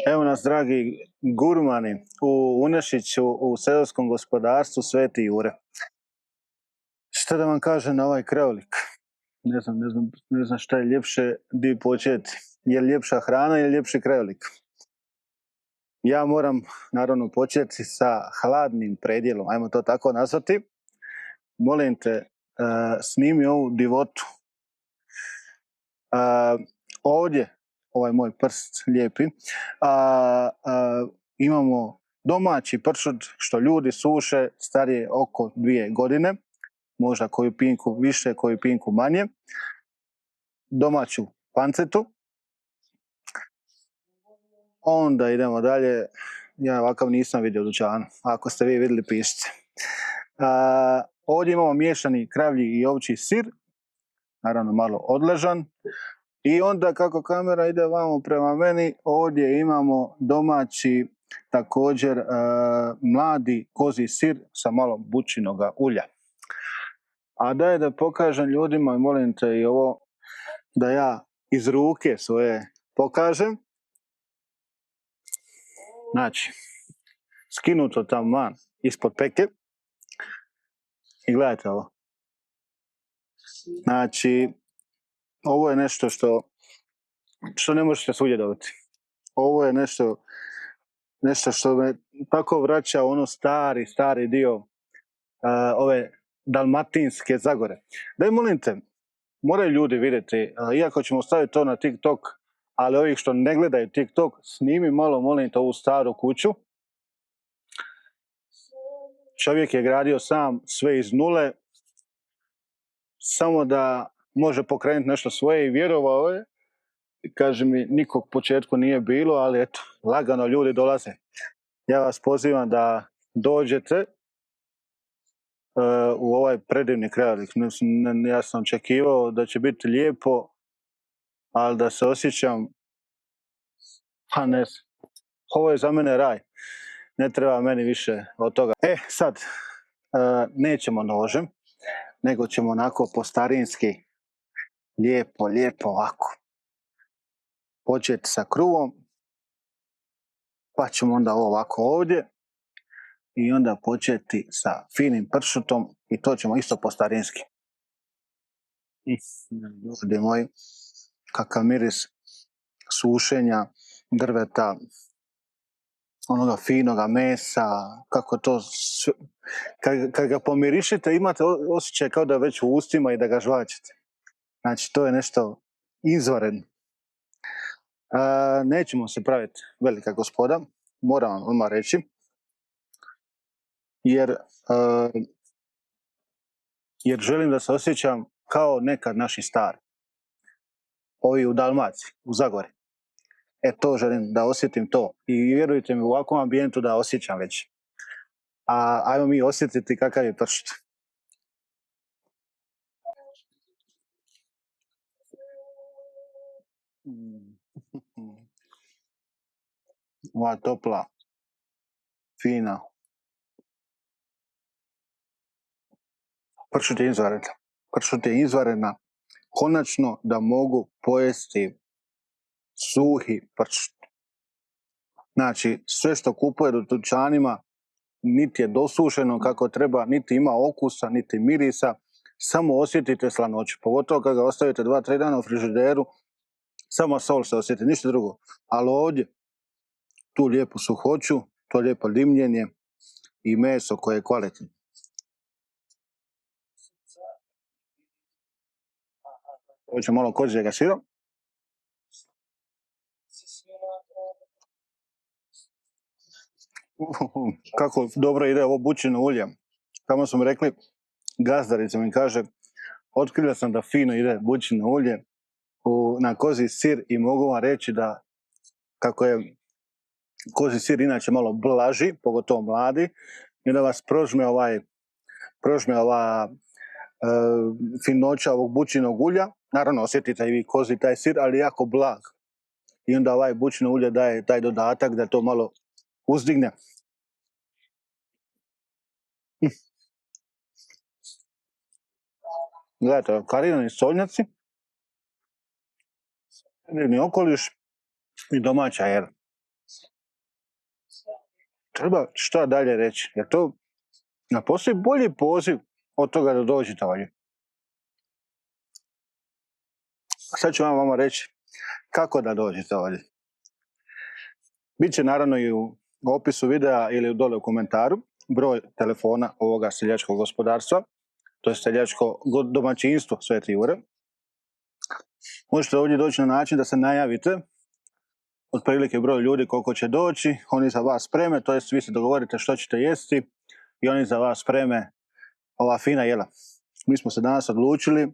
Evo nas, dragi gurmani, u Unešiću, u seoskom gospodarstvu Sveti Jure. Šta da vam kažem na ovaj krajolik? Ne znam šta je ljepše di početi. Je li ljepša hrana ili ljepši krajolik? Ja moram, naravno, početi sa hladnim predjelom, ajmo to tako nazvati. Molim te, snimi ovu divotu. Ovdje, ovaj moj prst lijepi, imamo domaći pršut što ljudi suše, starije oko 2 godine, možda koju pinku više, koju pinku manje. Domaću pancetu. Onda idemo dalje. Ja ovakav nisam vidio u dućanu. Ako ste vi vidjeli, pišite. Ovdje imamo miješani kravlji i ovčji sir, naravno malo odležan. I onda kako kamera ide vamo prema meni, ovdje imamo domaći također mladi kozji sir sa malo bućinoga ulja. A daj da pokažem ljudima, molim te i ovo, da ja iz ruke svoje pokažem. Znači, skinuto tamo ispod peke. I gledajte ovo. Znači, ovo je nešto što ne možete svugdje dobiti. Ovo je nešto što me tako vraća u ono stari dio ove Dalmatinske Zagore. Daj molim te, moraju ljudi vidjeti, iako ćemo staviti to na TikTok, ali ovih što ne gledaju TikTok, snimi malo, molim te, ovu staru kuću. Čovjek je gradio sam sve iz nule, samo da može pokrenuti nešto svoje i vjerovao je. Kaže mi, nikog početku nije bilo, ali eto, lagano ljudi dolaze. Ja vas pozivam da dođete u ovaj predivni krajolik. Ja sam očekivao da će biti lijepo, ali da se osjećam, pa ne znam, ovo je za mene raj. Ne treba meni više od toga. Sad, nećemo nožem, nego ćemo onako po starinski, lijepo ovako. Početi sa kruvom, pa ćemo onda ovako ovdje i onda početi sa finim pršutom i to ćemo isto po starinski. Ljudi moji, kakav miris sušenja drveta, onoga finoga mesa, kako to, kad ga pomirišite imate osjećaj kao da je već u ustima i da ga žvačete. Znači, to je nešto izvanredno. Nećemo se praviti velika gospoda, moram vam odmah reći, jer želim da se osjećam kao nekad naši stari. Ovi u Dalmaciji, u Zagori. To želim da osjetim to. I vjerujte mi, u ovakvom ambijentu da osjećam već. Ajmo mi osjetiti kakav je pršut. Ova topla, fina. Pršut je izvanredna. Konačno da mogu pojesti suhi pršut. Znači, sve što kupuje u dućanima niti je dosušeno kako treba, niti ima okusa, niti mirisa. Samo osjetite slanoću. Pogotovo kad ga ostavite 2-3 dana u frižideru, samo sol se osjeti, ništa drugo. Ali ovdje, tu lijepu suhoću, to lijepo dimljenje i meso koje je kvalitetno. Hoće malo kozjega sira. Kako dobro ide ovo bućino ulje. Kako smo rekli, gazdarica mi kaže, otkrila sam da fino ide bućino ulje na kozji sir i mogu vam reći da kako je kozji sir inače malo blaži, pogotovo mladi, i da vas prožme ova finoća ovog bućinog ulja. Naravno, osjetite i vi kozji taj sir, ali jako blag. I onda ovaj bućino ulje daje taj dodatak da to malo uzdigne. Gledajte, karirani solnjaci, ribni okoliš i domaća jela. treba šta dalje reći, jer to postoji bolji poziv od toga da dođete ovdje. Sad ću vama reći kako da dođete ovdje. Biće naravno i u opisu videa ili dole u komentaru broj telefona ovoga seljačkog gospodarstva, to je seljačko domaćinstvo Sveti Jure. Možete ovdje doći na način da se najavite, otprilike broj ljudi koliko će doći, oni za vas spreme, to jest vi se dogovorite što ćete jesti i oni za vas spreme ova fina jela. Mi smo se danas odlučili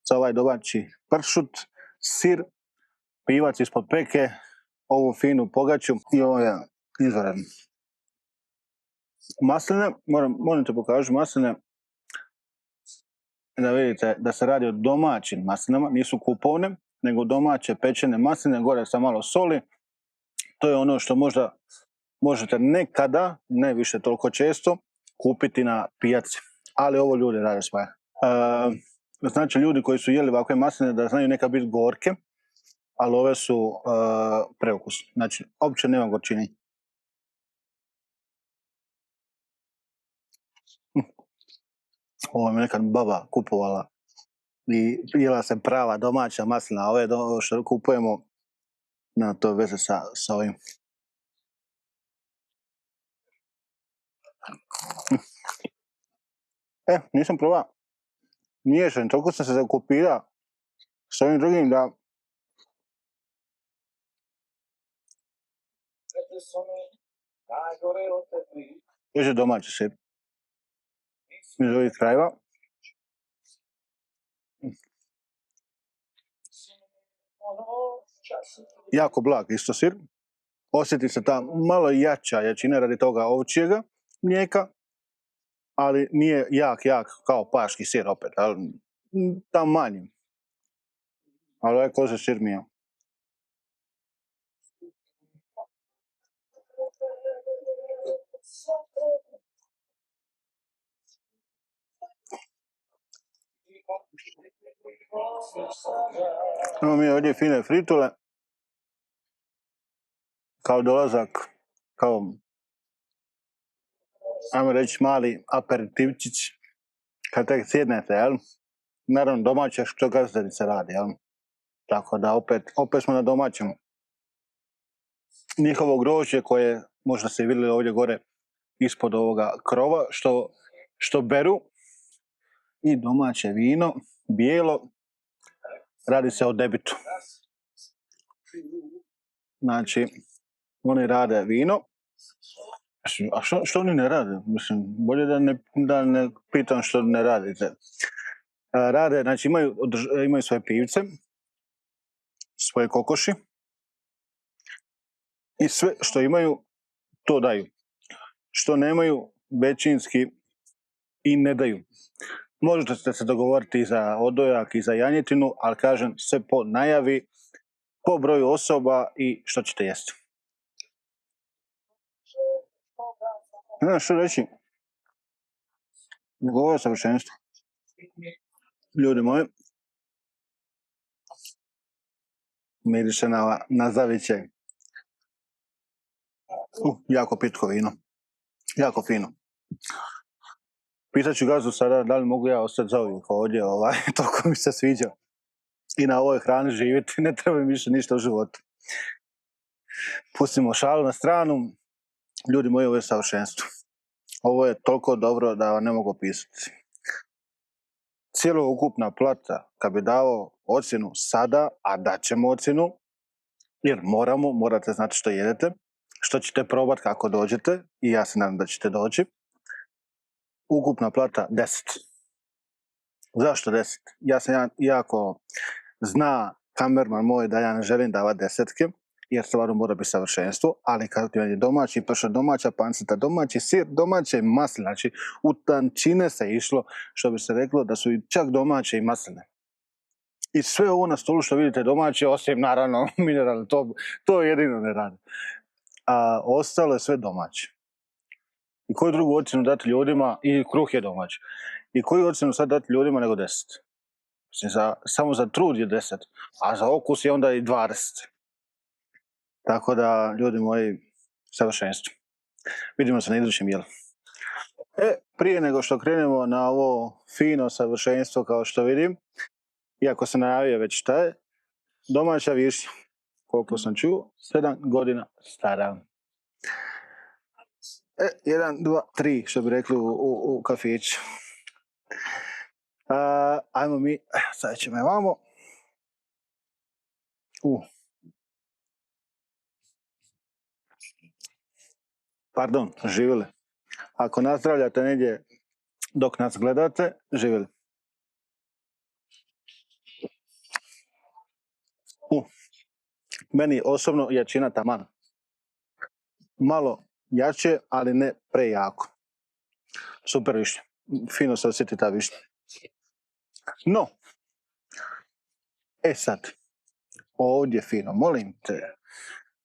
za ovaj domaći pršut, sir, pivac ispod peke, ovu finu pogaču i ovo je izvanredno. Masline, moram te pokažu masline, da vidite da se radi o domaćim maslinama, nisu kupovne, nego domaće pečene masline, gore sa malo soli. To je ono što možda možete nekada, ne više toliko često, kupiti na pijaci. Ali ovo ljudi rade svoje. Znači ljudi koji su jeli ovakve masline da znaju neka biti gorke, ali ove su preukusne. Znači, uopće nema gorčine. Ovo mi nekad baba kupovala i jela se prava domaća maslina, ove što kupujemo na to veze sa ovim. Nisam probao. Niješen, toliko sam se zakupira s ovim drugim da... Još je domaći sir. Iz ovih krajeva. Jako blag isto sir. Osjeti se ta malo jača jačina radi toga ovčjega mlijeka, ali nije jak kao paški sir opet, ali tam manji. Ali ovaj koze sir mi je. Imamo mi ovdje fine fritule, kao dolazak, kao, ajmo reći, mali aperitivčić, kad tek sjednete, jel? Naravno domaće što gazdarica radi, jel? Tako da opet smo na domaćem. Njihovo grožđe koje možda ste vidjeli ovdje gore ispod ovoga krova, što beru, i domaće vino, bijelo, radi se o debitu. Znači, oni rade vino. A što oni ne rade? Mislim, bolje da ne pitam što ne radite. Rade, znači imaju svoje pivce, svoje kokoši i sve što imaju, to daju. Što nemaju, većinski i ne daju. Možete se dogovoriti i za odojak i za janjetinu, ali kažem, sve po najavi, po broju osoba i što ćete jesti. Ne, što reći? Ovo je savršenstvo. Ljudi moji, miriše na zavičaj. Jako pitko vino. Jako fino. Pitat ću gazdu sada da li mogu ja ostati za uvijek ovdje, toliko mi se sviđa. I na ovoj hrani živjeti, ne treba mi više ništa u životu. Pustimo šalu na stranu. Ljudi moji, ovo je savršenstvo. Ovo je toliko dobro da vam ne mogu opisati. Cijelo ukupna plata, kad bi dao ocjenu sada, a daćemo ocjenu, jer morate znati što jedete, što ćete probati kako dođete, i ja se nadam da ćete doći. Ukupna plata 10. Zašto 10? Ja sam jako zna kamerman moj da ja ne želim davati desetke, jer stvarno mora biti savršenstvo, ali kad je domaći pršut, domaća panceta, domaći sir, domaće masline, znači u tančine se išlo, što bi se reklo da su i čak domaće i masline. I sve ovo na stolu što vidite domaće, osim naravno mineralne, to jedino ne radi. A ostalo je sve domaće. I koju drugu ocjenu dati ljudima, i kruh je domać, i koju ocjenu sad dati ljudima nego 10? Mislim, samo za trud je 10, a za okus je onda i 20. Tako da, ljudi moji, savršenstvo. Vidimo se na idućem jelu. Prije nego što krenemo na ovo fino savršenstvo, kao što vidim, iako se najavio već šta je, domaća višnja, koliko sam čuo, 7 godina stara. 1, 2, 3, što bi rekli u kafiću. Ajmo mi, sad ćemo je vamo. Pardon, živjeli. Ako nazdravljate negdje dok nas gledate, živjeli. Meni osobno jačina taman. Malo jače, ali ne prejako. Super višnja. Fino se osjeti ta višnja. No, sad, ovdje fino,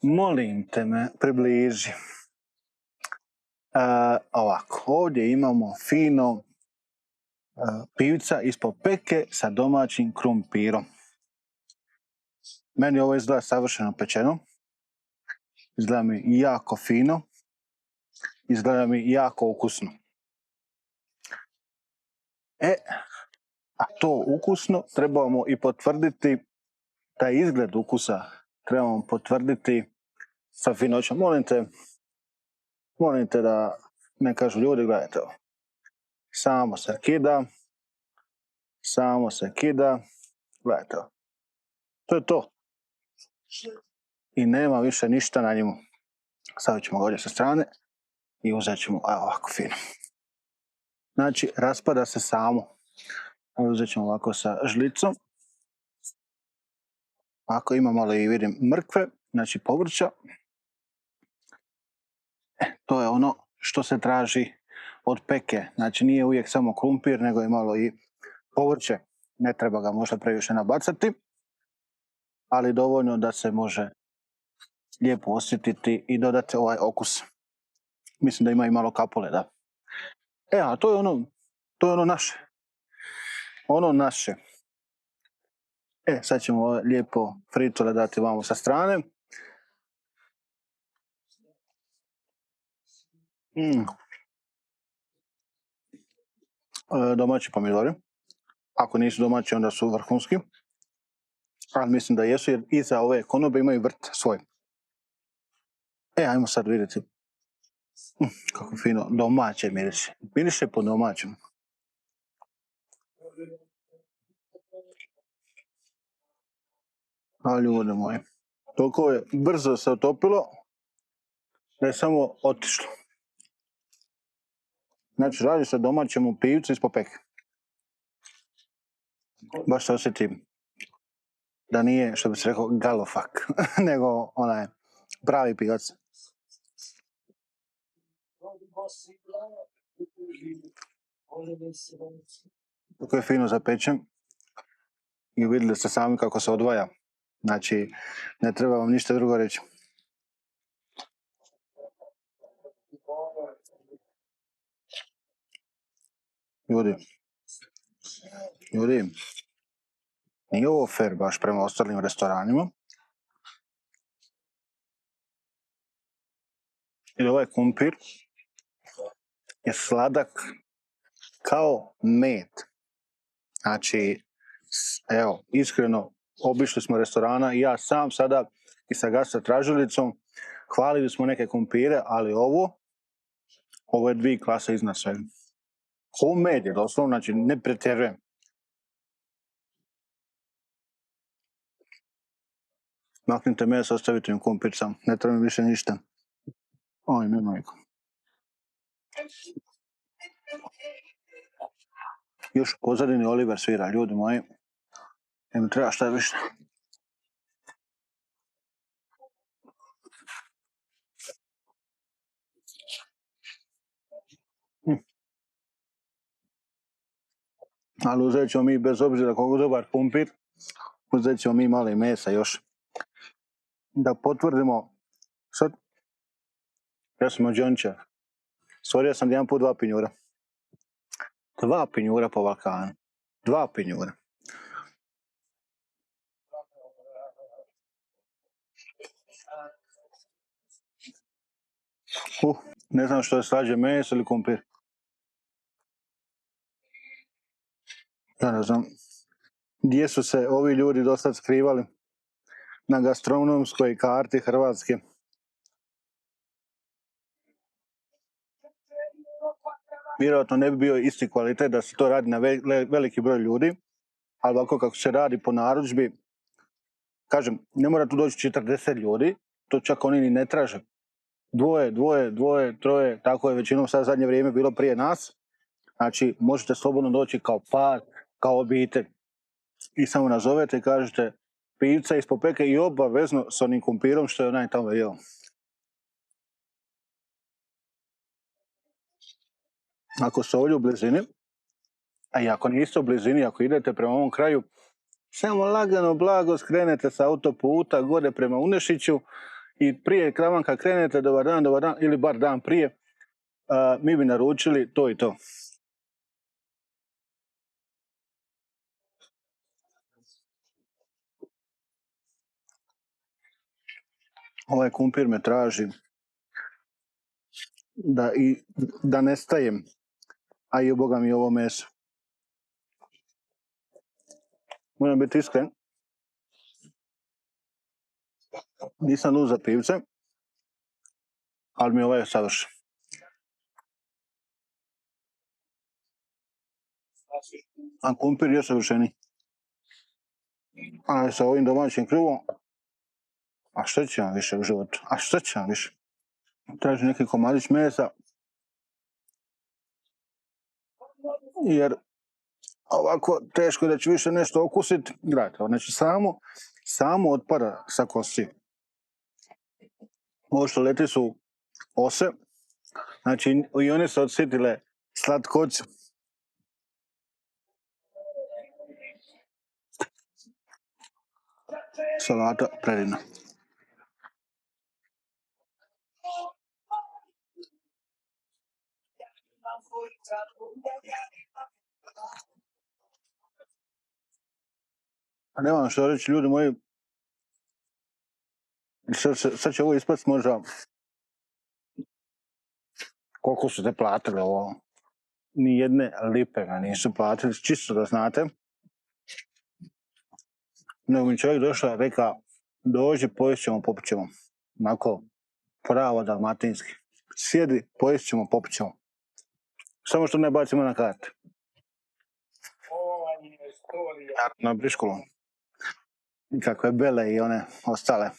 molim te me približi. Ovako, ovdje imamo fino pivca ispod peke sa domaćim krumpirom. Meni ovo izgleda savršeno pečeno. Izgleda mi jako fino. Izgleda mi jako ukusno. A to ukusno trebamo i potvrditi, taj izgled ukusa trebamo potvrditi sa finoćom. Molim te da ne kažu ljudi, gledajte ovo. Samo se kida, gledajte ovo. To je to. I nema više ništa na njemu. Stavit ćemo ga ovdje sa strane i uzet ćemo ovako fino. Znači, raspada se samo. Uzet ćemo ovako sa žlicom. Ako ima malo i vidim mrkve, znači povrća. To je ono što se traži od peke. Znači nije uvijek samo krumpir, nego je malo i povrće. Ne treba ga možda previše nabacati, ali dovoljno da se može lijepo osjetiti i dodati ovaj okus. Mislim da ima i malo kapule, da. A to je ono naše. Ono naše. Sad ćemo lijepo fritole dati vamo sa strane. Domaći pomidori. Ako nisu domaći, onda su vrhunski. Ali mislim da jesu, jer iza ove konobe imaju vrt svoj. Ajmo sad vidjeti. Kako fino, domaće miriše. Miriše po domaćem. Ljudi moji. Toliko je brzo se otopilo da je samo otišlo. Znači, radi se domaćemu pivcu ispod peke. Baš se osjetim da nije, što bi se rekao, galofak, nego onaj pravi pivac. Tako je fino zapečen i vidjeli ste sami kako se odvaja. Znači, ne treba vam ništa drugo reći. Ljudi, nije ovo fair baš prema ostalim restoranima. Jer ovaj kumpir je sladak kao med. Znači, evo, iskreno, obišli smo restorana i ja sam sada i sa gastro tražilicom hvalili smo neke kumpire, ali ovo je 2 klase iznad svega. Ko med je doslovno, znači ne pretjerujem. Maknite meso, ostavite im kumpir sam, ne trebam više ništa. Oj, ne majko. Još u pozadini Oliver svira, ljudi moji. Im treba šta više. Ali uzet ćemo mi, bez obzira koliko dobar kumpir, uzet ćemo mi malo i mesa još. Da potvrdimo, sad, ja sam od Đonča. Stvorio sam jedan put 2 pinjura. 2 pinjura po Balkanu. 2 pinjura. Ne znam što je slađe, meso ili kumpir. Ja ne znam. Gdje su se ovi ljudi dosad skrivali? Na gastronomskoj karti Hrvatske. Vjerojatno ne bi bio isti kvalitet da se to radi na veliki broj ljudi, ali ovako kako se radi po narudžbi, kažem, ne mora tu doći 40 ljudi, to čak oni ni ne traže. Dvoje, troje, tako je većinom sad zadnje vrijeme bilo prije nas. Znači, možete slobodno doći kao par, kao obitelj. I samo nazovete i kažete pivca iz popeke i obavezno s onim kumpirom što je onaj tamo jeo. Ako ste ovdje u blizini, a i ako niste u blizini, ako idete prema ovom kraju, samo lagano, blago skrenete sa autoputa gore prema Unešiću i prije Kravanka krenete, dobar dan, ili bar dan prije, mi bi naručili to i to. Ovaj kumpir me traži da nestajem, a i Boga mi ovo meso. Moram biti iskren, nisam lud za pivce, ali mi ovaj je savršen. A kumpir je savršeni. A sa ovim domaćim kruvom, a što će vam više u životu? Traži neki komadić mesa, jer ovako teško da će više nešto okusiti. Gledajte, znači samo otpada sa kosti. Ovo što leti su ose, znači i one su odsjetile slatkoću. Salata predivna. A nemam što reći, ljudi moji, sad će ovo ispast možda koliko su te platili ovo. Ni jedne lipe ga nisu platili, čisto da znate. Nego mi čovjek došao i reka, dođi, pojest ćemo, popit ćemo. Onako, pravo dalmatinski. Sjedi, pojest ćemo, popit ćemo. Samo što ne bacimo na karte. Na briškulu. Kakve bele i one ostale.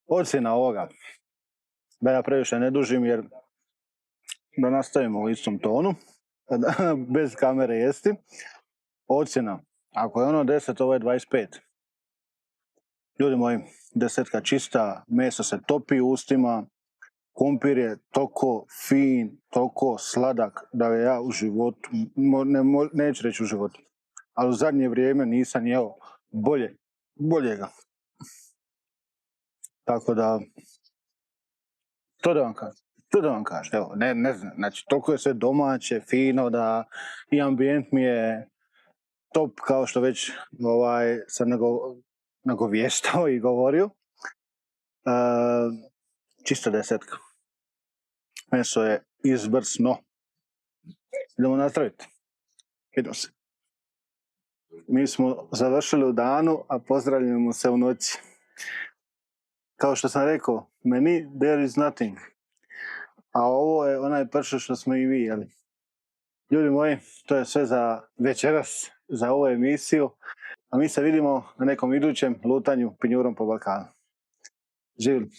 Ocjena ovoga, da ja previše ne dužim jer da nastavimo u istom tonu, bez kamere jesti. Ocjena, ako je ono 10, ovo je 25. Ljudi moji, 10 čista, meso se topi u ustima, kumpir je toliko fin, toliko sladak da ga ja u životu, neću reći u životu, ali u zadnje vrijeme nisam jeo boljega. Tako da, to da vam kažem, evo, ne znam, znači toliko je sve domaće, fino, da i ambijent mi je top, kao što već sam nagovještao i govorio. Čisto 10. Meso je izvrsno. Idemo nastaviti. Idemo se. Mi smo završili u danu, a pozdravljamo se u noći. Kao što sam rekao, meni there is nothing. A ovo je onaj pršut što smo i vi jeli. Ljudi moji, to je sve za večeras, za ovu emisiju. A mi se vidimo na nekom idućem lutanju pinjurom po Balkanu. Živjeli!